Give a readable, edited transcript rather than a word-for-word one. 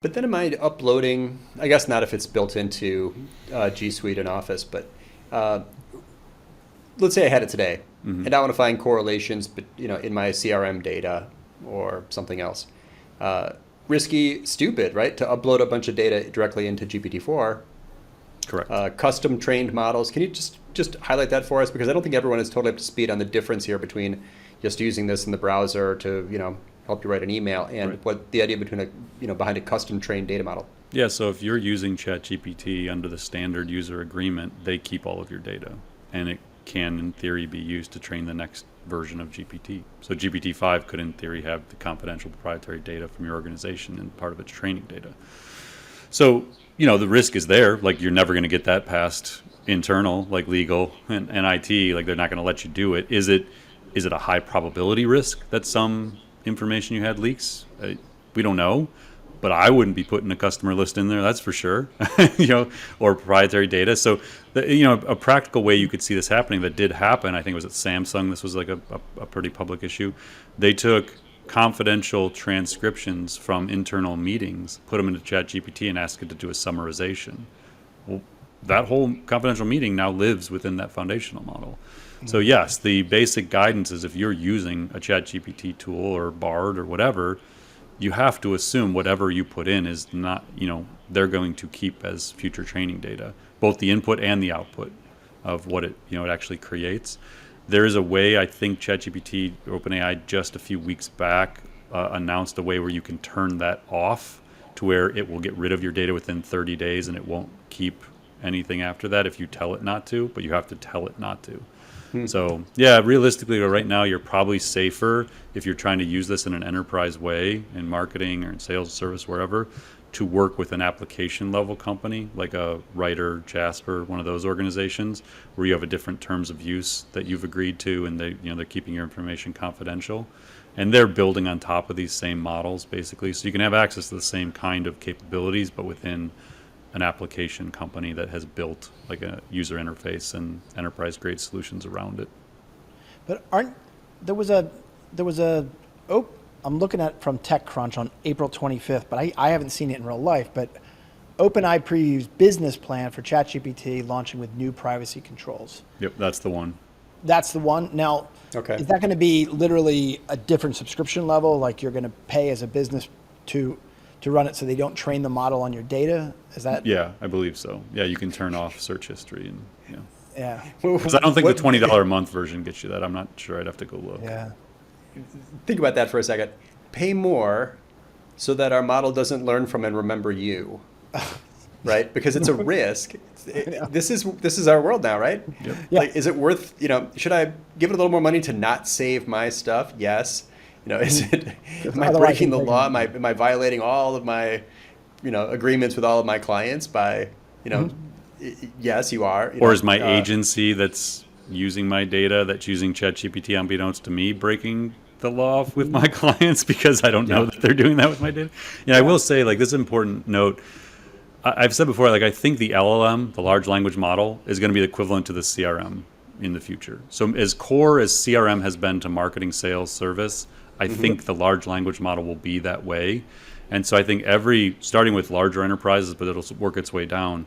But then am I uploading, I guess not if it's built into G Suite and Office, but uh, let's say I had it today Hmm. and I want to find correlations, but in my CRM data or something else. Uh, Risky, stupid, right? To upload a bunch of data directly into GPT-4, Correct. custom trained models. Can you just highlight that for us? Because I don't think everyone is totally up to speed on the difference here between just using this in the browser to help you write an email and Right. what the idea between behind a custom trained data model. Yeah, so if you're using ChatGPT under the standard user agreement, they keep all of your data, and it can, in theory, be used to train the next version of GPT. So GPT-5 could, in theory, have the confidential proprietary data from your organization and part of its training data. So, the risk is there. Like, you're never going to get that past internal, like legal and IT. Like, they're not going to let you do it. Is it a high probability risk that some information you had leaks? We don't know, but I wouldn't be putting a customer list in there. That's for sure. Or proprietary data. So, a practical way you could see this happening that did happen. I think it was at Samsung. This was like a pretty public issue. They took confidential transcriptions from internal meetings, put them into ChatGPT, and asked it to do a summarization. Well, that whole confidential meeting now lives within that foundational model. So yes, the basic guidance is if you're using a ChatGPT tool or Bard or whatever, you have to assume whatever you put in is not, they're going to keep as future training data, both the input and the output of what it actually creates. There is a way, I think ChatGPT, OpenAI, just a few weeks back announced a way where you can turn that off to where it will get rid of your data within 30 days and it won't keep anything after that if you tell it not to, but you have to tell it not to. So yeah, realistically, right now you're probably safer if you're trying to use this in an enterprise way in marketing or in sales, service, wherever, to work with an application level company like a Writer, Jasper, one of those organizations, where you have a different terms of use that you've agreed to, and they're keeping your information confidential, and they're building on top of these same models basically, so you can have access to the same kind of capabilities, but within an application company that has built like a user interface and enterprise grade solutions around it. But aren't there was a oh I'm looking at from TechCrunch on April 25th, but I haven't seen it in real life. But OpenAI previews business plan for ChatGPT launching with new privacy controls. Yep, that's the one. That's the one. Now, Okay. is that going to be literally a different subscription level? Like you're going to pay as a business to run it so they don't train the model on your data? Is that? Yeah, I believe so. Yeah, you can turn off search history and Yeah. because I don't think the What- $20 a month version gets you that. I'm not sure. I'd have to go look. Yeah. Think about that for a second. Pay more so that our model doesn't learn from and remember you, right? Because it's a risk. Yeah. This is our world now, right? Yep. Yeah. Like, is it worth? Should I give it a little more money to not save my stuff? Yes. Is it? Am I Otherwise breaking the it's law? like- Am I violating all of my, agreements with all of my clients by, yes, you are. Or is my agency that's using my data, that's using ChatGPT unbeknownst to me, breaking the law with my clients because I don't know that they're doing that with my data? I will say, like, this is an important note. I've said before, like, I think the LLM, the large language model, is going to be the equivalent to the CRM in the future. So as core as CRM has been to marketing, sales, service, I think the large language model will be that way. And so I think starting with larger enterprises, but it'll work its way down,